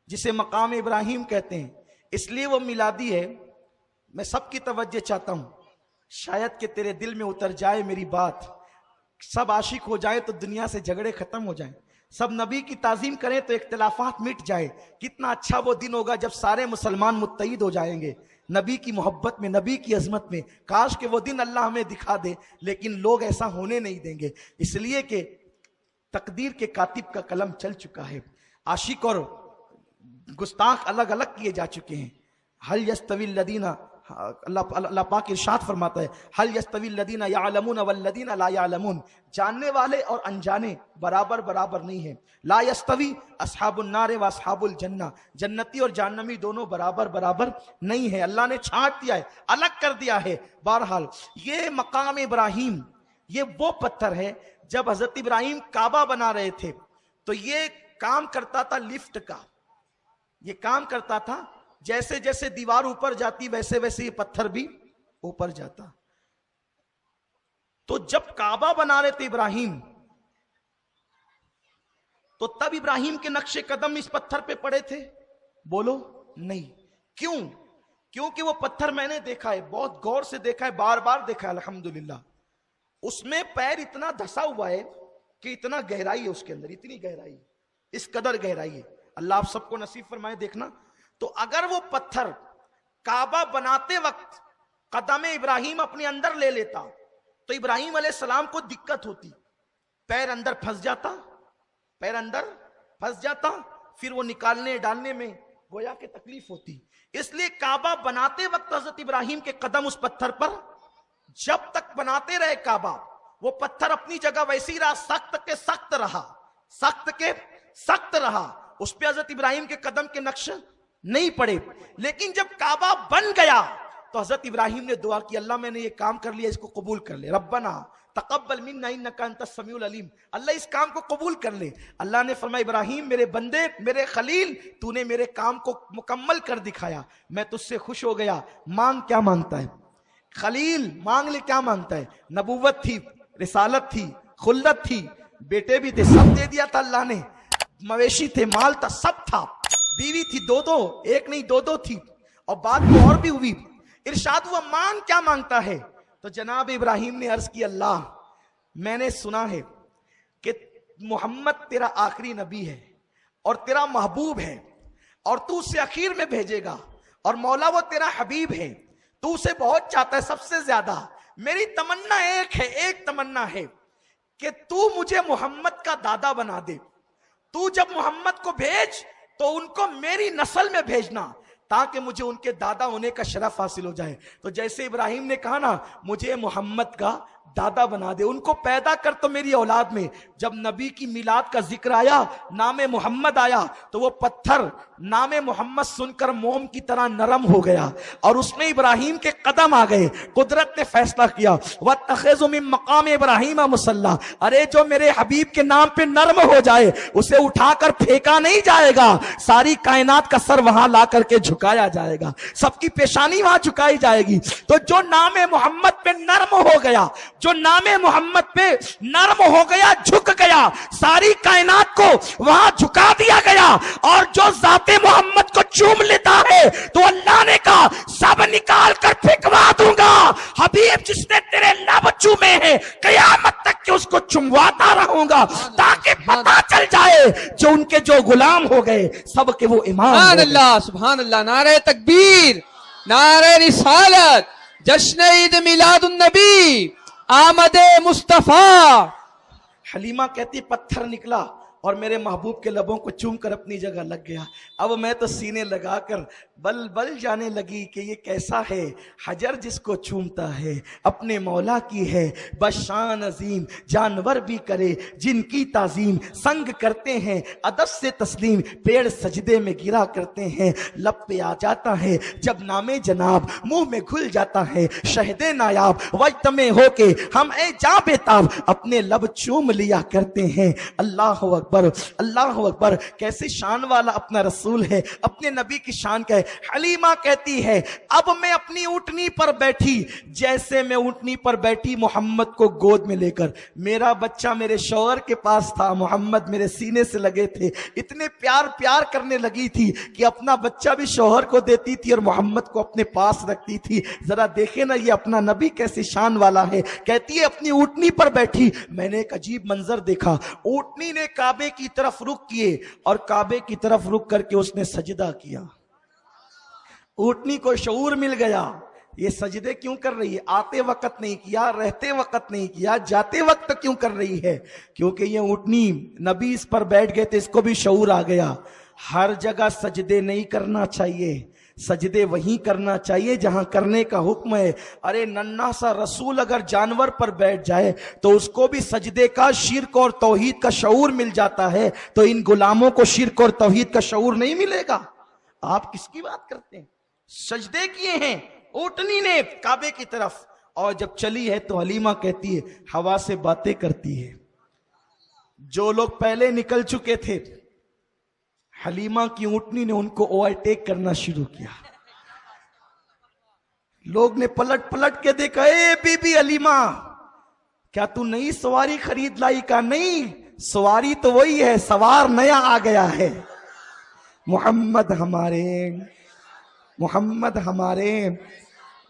जिसे मकाम इब्राहिम कहते हैं, इसलिए वो मिलादी है। मैं सबकी तवज्जो चाहता हूं, शायद कि तेरे दिल में उतर जाए मेरी बात। सब आशिक हो जाए तो दुनिया से झगड़े खत्म हो जाएं, सब नबी की ताजीम करें तो इख्तिलाफात मिट जाए। कितना अच्छा वो दिन होगा जब सारे मुसलमान मुत्तहिद हो जाएंगे नबी की मोहब्बत में, नबी की अजमत में। काश के वो दिन अल्लाह हमें दिखा दे, लेकिन लोग ऐसा होने नहीं देंगे, इसलिए कि तकदीर के कातिब का कलम चल चुका है। आशिक और गुस्ताख अलग अलग किए जा चुके हैं। हल यस्तविल लदीना, अल्लाह पाक इरशाद फरमाता है हल यस्तविल लदीना यालमून वल्लदीना ला यालमून, जानने वाले और अनजाने बराबर बराबर नहीं है। ला यस्तवी अस्हाबुन नारे व अस्हाबुल जन्ना, जन्नती और जहन्नमी दोनों बराबर बराबर नहीं है। अल्लाह ने छांट दिया है, अलग कर दिया है। बहरहाल ये मकाम इब्राहिम, ये वो पत्थर है। जब हजरत इब्राहिम काबा बना रहे थे तो ये काम करता था लिफ्ट का, ये काम करता था। जैसे जैसे दीवार ऊपर जाती वैसे वैसे ये पत्थर भी ऊपर जाता। तो जब काबा बना रहे थे इब्राहिम, तो तब इब्राहिम के नक्शे कदम इस पत्थर पे पड़े थे? बोलो नहीं। क्यों? क्योंकि वो पत्थर मैंने देखा है, बहुत गौर से देखा है, बार बार देखा है अल्हम्दुलिल्लाह। उसमें पैर इतना धसा हुआ है कि इतना गहराई है उसके अंदर, इतनी गहराई, इस कदर गहराई है। अल्लाह आप सबको नसीब फरमाए देखना। तो अगर वो पत्थर काबा बनाते वक्त कदम इब्राहिम अपने अंदर ले लेता तो इब्राहिम अलैहिस्सलाम को दिक्कत होती, पैर अंदर फंस जाता, पैर अंदर फंस जाता, फिर वो निकालने डालने में गोया के तकलीफ होती। इसलिए काबा बनाते वक्त हजरत इब्राहिम के कदम उस पत्थर पर, जब तक बनाते रहे काबा, वो पत्थर अपनी जगह वैसे ही रहा, सख्त के सख्त रहा, सख्त के सख्त रहा। उस पे हजरत इब्राहिम के कदम के नक्श नहीं पड़े। लेकिन जब काबा बन गया तो हजरत इब्राहिम ने दुआ की, अल्लाह मैंने ये काम कर लिया, इसको कबूल कर ले। रब्बना तकब्बल मिन्ना इन्नका अंतस समीउल अलीम, अल्लाह इस काम को कबूल कर ले। अल्लाह ने फरमाया इब्राहिम मेरे बंदे, मेरे खलील, तूने मेरे काम को मुकम्मल कर दिखाया, मैं तुझसे खुश हो गया। मांग क्या मांगता है खलील? मांग ले, क्या मांगता है? नबूवत थी, रिसालत थी, खुल्लत थी, बेटे भी थे, सब दे दिया था अल्लाह ने, मवेशी थे, माल था, सब था, बीवी थी, दो, एक नहीं दो थी, और बात तो और भी हुई। इरशाद हुआ मांग क्या मांगता है? तो जनाब इब्राहिम ने अर्ज की, अल्लाह मैंने सुना है कि मोहम्मद तेरा आखिरी नबी है और तेरा महबूब है और तू उसे आखिर में भेजेगा, और मौला वो तेरा हबीब है, तू उसे बहुत चाहता है सबसे ज्यादा। मेरी तमन्ना एक है, एक तमन्ना है कि तू मुझे मोहम्मद का दादा बना दे। तू जब मोहम्मद को भेज तो उनको मेरी नस्ल में भेजना, ताकि मुझे उनके दादा होने का शरफ हासिल हो जाए। तो जैसे इब्राहिम ने कहा ना, मुझे मोहम्मद का दादा बना दे, उनको पैदा कर तो मेरी औलाद में। जब नबी की मिलाद का जिक्र आया, नामे मोहम्मद आया, तो वो पत्थर नामे मोहम्मद सुनकर मोम की तरह नरम हो गया और उसमें इब्राहिम के कदम आ गए। कुदरत ने फैसला किया, वत्तखिज़ु मिन मकाम इब्राहिम मुसल्ला, अरे जो मेरे हबीब के नाम पे नरम हो जाए उसे उठाकर फेंका नहीं जाएगा, सारी कायनात का सर वहां ला करके झुकाया जाएगा, सबकी पेशानी वहां झुकाई जाएगी। तो जो नामे मोहम्मद पे नरम हो गया, जो नामे मोहम्मद पे नरम हो गया, झुक गया, सारी कायनात को वहां झुका दिया गया। और जो जाते मोहम्मद को चूम लेता है तो अल्लाह ने कहा सब निकाल कर फेंकवा दूंगा। हबीब जिसने तेरे लब चूमे हैं कयामत तक के उसको चुमवाता रहूंगा, ताकि पता चल जाए जो उनके जो गुलाम हो गए सब के वो इमाम। सुभान अल्लाह, सुभान अल्लाह, नारे तकबीर, नारे रिसालत, जश्न ईद मिलादुन नबी, आमदे मुस्तफा। हलीमा कहती पत्थर निकला और मेरे महबूब के लबों को चूम कर अपनी जगह लग गया। अब मैं तो सीने लगाकर बल बल जाने लगी कि ये कैसा है, हजर जिसको चूमता है अपने मौला की है बशान अजीम, जानवर भी करे जिनकी ताजीम, संग करते हैं अदब से तस्लीम, पेड़ सजदे में गिरा करते हैं, लब पे आ जाता है जब नामे जनाब, मुंह में घुल जाता है शहदे नायाब, वजतमे होके हम ए जा बेताब अपने लब चूम लिया करते हैं। अल्लाह अकबर, अल्लाह अकबर, कैसे शान वाला अपना रसूल है, अपने नबी की शान का है। हलीमा कहती है अब मैं अपनी ऊंटनी पर बैठी, जैसे मैं ऊंटनी पर बैठी मोहम्मद को गोद में लेकर, मेरा बच्चा मेरे शौहर के पास था, मोहम्मद मेरे सीने से लगे थे, इतने प्यार प्यार करने लगी थी कि अपना बच्चा भी शौहर को देती थी और मोहम्मद को अपने पास रखती थी। जरा देखे ना ये अपना नबी कैसी शान वाला है। कहती है अपनी ऊंटनी पर बैठी, मैंने एक अजीब मंजर देखा, ऊंटनी ने काबे की तरफ रुख किए और काबे की तरफ रुख करके उसने सजदा किया। ऊंटनी को शऊर मिल गया, ये सजदे क्यों कर रही है, आते वक्त नहीं किया, रहते वक्त नहीं किया, जाते वक्त क्यों कर रही है, क्योंकि ये ऊंटनी नबी इस पर बैठ गए थे, इसको भी शऊर आ गया। हर जगह सजदे नहीं करना चाहिए, सजदे वहीं करना चाहिए जहां करने का हुक्म है। अरे नन्हा सा रसूल अगर जानवर पर बैठ जाए तो उसको भी सजदे का, शिर्क और तौहीद का शऊर मिल जाता है, तो इन गुलामों को शिर्क और तौहीद का शऊर नहीं मिलेगा। आप किसकी बात करते हैं, सजदे किए हैं ऊंटनी ने काबे की तरफ, और जब चली है तो हलीमा कहती है हवा से बातें करती है। जो लोग पहले निकल चुके थे, हलीमा की ऊंटनी ने उनको ओवरटेक करना शुरू किया। लोग ने पलट पलट के देखा, ए बीबी हलीमा क्या तू नई सवारी खरीद लाई का? नहीं, सवारी तो वही है, सवार नया आ गया है। मोहम्मद हमारे, मोहम्मद हमारे।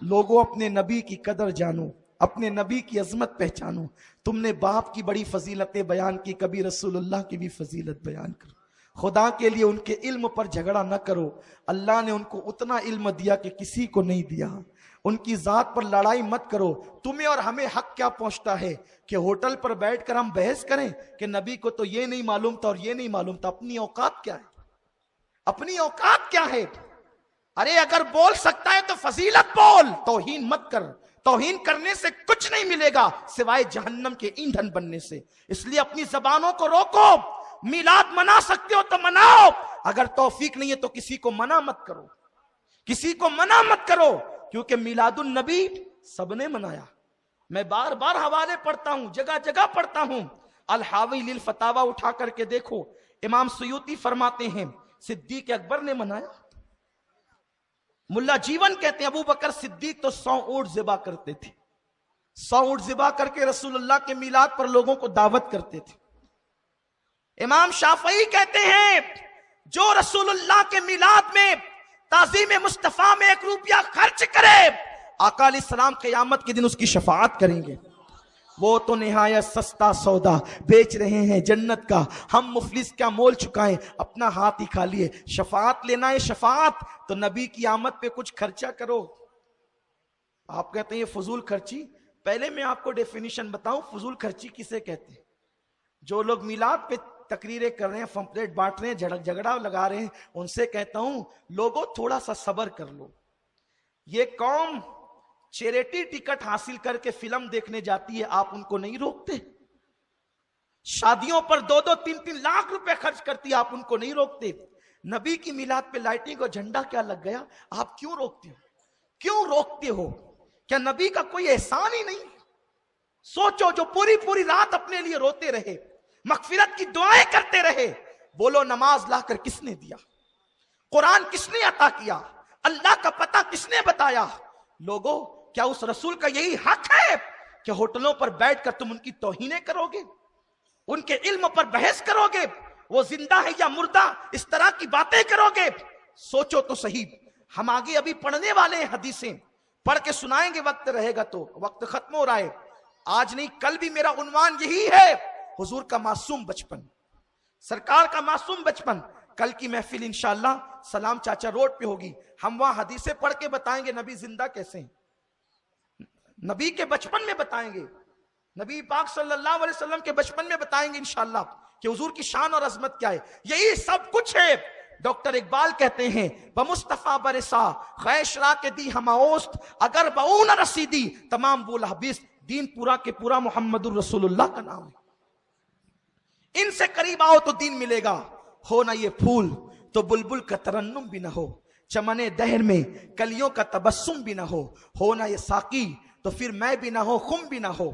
लोगों अपने नबी की कदर जानो, अपने नबी की अजमत पहचानो। तुमने बाप की बड़ी फजीलतें बयान की, कभी रसूलुल्लाह की भी फजीलत बयान करो। खुदा के लिए उनके इल्म पर झगड़ा न करो, अल्लाह ने उनको उतना इल्म दिया कि किसी को नहीं दिया। उनकी जात पर लड़ाई मत करो। तुम्हें और हमें हक क्या पहुंचता है कि होटल पर बैठकर हम बहस करें कि नबी को तो ये नहीं मालूम था और ये नहीं मालूम था। अपनी औकात क्या है, अपनी औकात क्या है? अरे अगर बोल सकता है तो फजीलत बोल, तौहीन मत कर। तौहीन करने से कुछ नहीं मिलेगा सिवाय जहन्नम के ईंधन बनने से। इसलिए अपनी जबानों को रोको। मिलाद मना सकते हो तो मनाओ, अगर तौफीक नहीं है तो किसी को मना मत करो, किसी को मना मत करो, क्योंकि मिलादुन नबी सबने मनाया। मैं बार बार हवाले पढ़ता हूं, जगह जगह पढ़ता हूं। अल हावी लिल फतावा उठा करके देखो, इमाम सुयूती फरमाते हैं सिद्दीक अकबर ने मनाया। मुल्ला जीवन कहते हैं अबू बकर सिद्दीक तो 100 ऊंट ज़िबा करते थे, 100 ऊंट ज़िबा करके रसूलुल्लाह के मिलाद पर लोगों को दावत करते थे। इमाम शाफई कहते हैं जो रसूलुल्लाह के मिलाद में ताज़ीम मुस्तफा में 1 रुपया खर्च करे, आका अलैहिस्सलाम क़यामत के दिन उसकी शफाअत करेंगे। वो तो निहायत सस्ता सौदा बेच रहे हैं जन्नत का, हम मुफलिस क्या मोल चुकाएं, अपना हाथ ही खा लिए। शफाअत लेना है शफाअत, तो नबी की आमद पे कुछ खर्चा करो। आप कहते हैं ये फजूल खर्ची। पहले मैं आपको डेफिनेशन बताऊं फजूल खर्ची किसे कहते हैं। जो लोग मिलाद पे तकरीरें कर रहे हैं, पंपलेट बांट रहे हैं, झगड़ा लगा रहे हैं, उनसे कहता हूं लोगों थोड़ा सा सब्र कर लो। ये कौम चैरिटी टिकट हासिल करके फिल्म देखने जाती है, आप उनको नहीं रोकते? शादियों पर 2-2, 3-3 लाख रुपए खर्च करती है, आप उनको नहीं रोकते? नबी की मिलाद पे लाइटिंग और झंडा क्या लग गया, आप क्यों रोकते हो? क्यों रोकते हो? क्या नबी का कोई एहसान ही नहीं? सोचो, जो पूरी पूरी रात अपने लिए रोते रहे, मगफिरत की दुआएं करते रहे, बोलो नमाज लाकर किसने दिया? कुरान किसने अता किया? अल्लाह का पता किसने बताया? लोगों, क्या उस रसूल का यही हक है कि होटलों पर बैठकर तुम उनकी तौहीनें करोगे, उनके इल्म पर बहस करोगे, वो जिंदा है या मुर्दा, इस तरह की बातें करोगे? सोचो तो सही। हम आगे अभी पढ़ने वाले हैं, हदीसें पढ़ के सुनाएंगे, वक्त रहेगा तो। वक्त खत्म हो रहा है, आज नहीं कल भी मेरा उन्वान यही है, हुजूर का मासूम बचपन, सरकार का मासूम बचपन। कल की महफिल इंशाअल्लाह सलाम चाचा रोड पे होगी, हम वहां हदीसें पढ़ के बताएंगे नबी जिंदा कैसे हैं, नबी के बचपन में बताएंगे, नबी पाक सल्लल्लाहु अलैहि वसल्लम के बचपन में बताएंगे इंशाअल्लाह कि हुजूर की शान और अजमत क्या है। यही सब कुछ है। डॉक्टर इकबाल कहते हैं, बमुस्तफा बरसा खैशरा के दी हमाओस्त, अगर बऊन रसीदी तमाम बोला हबीस, दीन पूरा के पूरा मोहम्मदुर रसूलुल्लाह का नाम है। इनसे करीब आओ तो दीन मिलेगा। हो ना ये फूल तो बुलबुल का तरन्नुम भी ना हो, चमने दहर में कलियों का तबस्सुम भी ना हो ना ये साकी तो फिर मैं भी ना हो, खुम भी ना हो।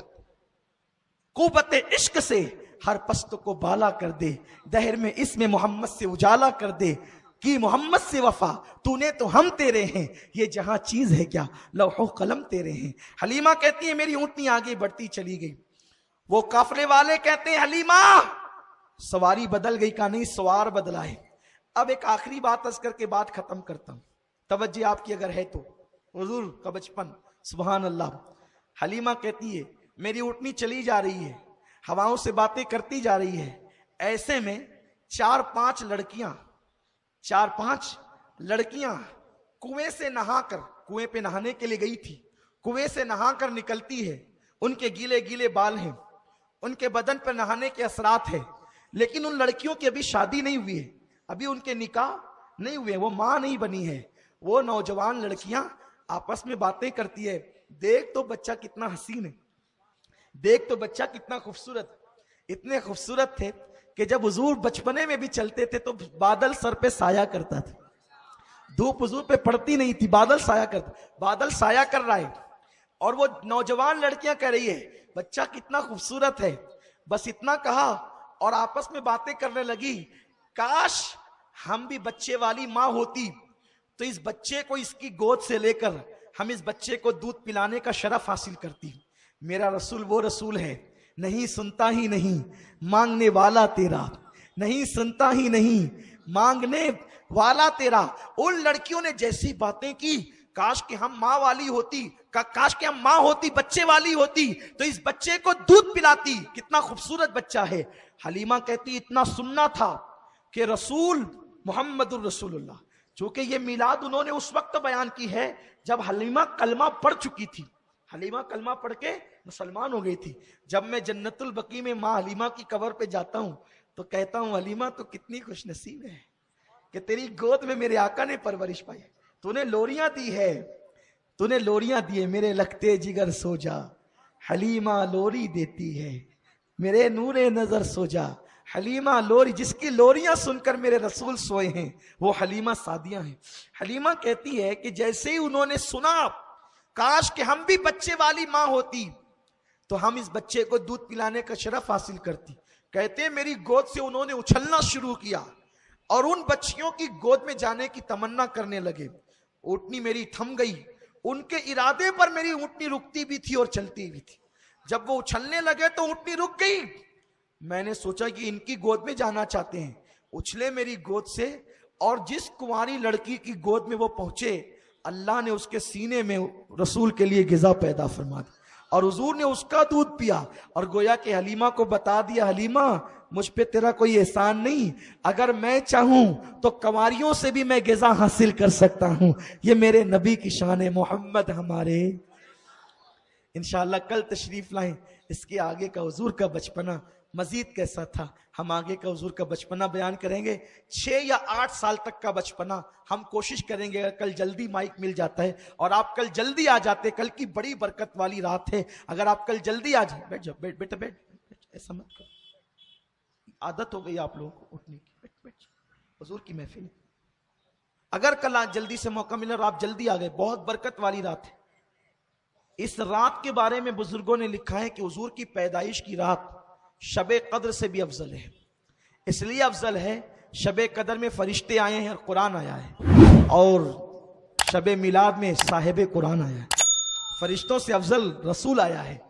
कुव्वत इश्क से हर पस्त को बाला कर दे, दहर में इसमें मोहम्मद से उजाला कर दे, कि मोहम्मद से वफा तूने तो हम तेरे हैं, ये जहां चीज है क्या लौहो कलम तेरे हैं। हलीमा कहती है मेरी ऊंटनी आगे बढ़ती चली गई, वो काफले वाले कहते हैं हलीमा सवारी बदल गई, का नहीं सवार बदला है। अब एक आखिरी बात अर्ज करके बात खत्म करता हूं, तवज्जो आपकी अगर है तो। हुजूर का बचपन, सुभान अल्लाह। हलीमा कहती है मेरी ऊँटनी चली जा रही है, हवाओं से बातें करती जा रही है, ऐसे में 4-5 लड़कियां कुएं से नहाकर, कुएं पे नहाने के लिए गई थी, कुएं से नहाकर निकलती है, उनके गीले गीले बाल हैं, उनके बदन पर नहाने के असरात है, लेकिन उन लड़कियों की अभी शादी नहीं हुई है, अभी उनके निकाह नहीं हुए, वो मां नहीं बनी है। वो नौजवान लड़कियां आपस में बातें करती है, देख तो बच्चा कितना हसीन है, देख तो बच्चा कितना खूबसूरत। इतने खूबसूरत थे कि जब हुजूर बचपने में भी चलते थे तो बादल सर पे साया करता था, धूप हुजूर पे पड़ती नहीं थी, बादल साया करता, बादल साया कर रहा है। और वो नौजवान लड़कियां कह रही है बच्चा कितना खूबसूरत है, बस इतना कहा और आपस में बातें करने लगी, काश हम भी बच्चे वाली माँ होती तो इस बच्चे को इसकी गोद से लेकर हम इस बच्चे को दूध पिलाने का शरफ हासिल करती। मेरा रसूल वो रसूल है, नहीं सुनता ही नहीं मांगने वाला तेरा, नहीं सुनता ही नहीं मांगने वाला तेरा। उन लड़कियों ने जैसी बातें की, काश कि हम माँ वाली होती, काश कि हम माँ होती, बच्चे वाली होती तो इस बच्चे को दूध पिलाती, कितना खूबसूरत बच्चा है। हलीमा कहती इतना सुनना था कि रसूल मोहम्मदुर रसूलुल्लाह, चूंकि ये मिलाद उन्होंने उस वक्त बयान की है जब हलीमा कलमा पढ़ चुकी थी, हलीमा कलमा पढ़ के मुसलमान हो गई थी। जब मैं जन्नतुल बकी में माँ हलीमा की कब्र पे जाता हूँ तो कहता हूँ हलीमा तो कितनी खुशनसीब है कि तेरी गोद में मेरे आका ने परवरिश पाई, तूने लोरियां दी है, तूने लोरियां दी है, मेरे लगते जिगर सो जा, हलीमा लोरी देती है, मेरे नूरे नजर सो जा, हलीमा लोरी, जिसकी लोरियां सुनकर मेरे रसूल सोए हैं वो हलीमा सादिया है। हलीमा कहती है कि जैसे ही उन्होंने सुना काश कि हम भी बच्चे वाली माँ होती तो हम इस बच्चे को दूध पिलाने का शरफ हासिल करती। कहते हैं मेरी गोद से उन्होंने उछलना शुरू किया और उन बच्चियों की गोद में जाने की तमन्ना करने लगे। ऊँटनी मेरी थम गई, उनके इरादे पर मेरी ऊँटनी रुकती भी थी और चलती भी थी। जब वो उछलने लगे तो ऊँटनी रुक गई। मैंने सोचा कि इनकी गोद में जाना चाहते हैं, उछले मेरी गोद से और जिस कुंवारी लड़की की गोद में वो पहुंचे अल्लाह ने उसके सीने में रसूल के लिए गिजा पैदा फरमा दी और हुजूर ने उसका दूध पिया और गोया के हलीमा को बता दिया, हलीमा मुझ पे तेरा कोई एहसान नहीं, अगर मैं चाहूं तो कंवारियों से भी मैं गिजा हासिल कर सकता हूं। ये मेरे नबी की शान है, मोहम्मद हमारे। इंशाअल्लाह कल तशरीफ लाएं, इसके आगे का हुजूर का बचपना मजीद कैसा था, हम आगे का हुजूर का बचपना बयान करेंगे। 6 या 8 साल तक का बचपना हम कोशिश करेंगे, अगर कल जल्दी माइक मिल जाता है और आप कल जल्दी आ जाते, कल की बड़ी बरकत वाली रात है, अगर आप कल जल्दी आ जाए, बैठ जाओ, बैठ बेटा बैठ, ऐसा मत करो, आदत हो गई आप लोगों को उठने की, बैठ बैठ, हुजूर की महफिल है। अगर कल आज जल्दी से मौका मिला और आप जल्दी आ गए, बहुत बरकत वाली रात है। इस रात के बारे में बुजुर्गों ने लिखा है कि हुजूर की पैदाइश की रात शबे कद्र से भी अफजल है। इसलिए अफजल है, शबे कद्र में फरिश्ते आए हैं और कुरान आया है, और शबे मिलाद में साहिब कुरान आया है। फरिश्तों से अफजल रसूल आया है।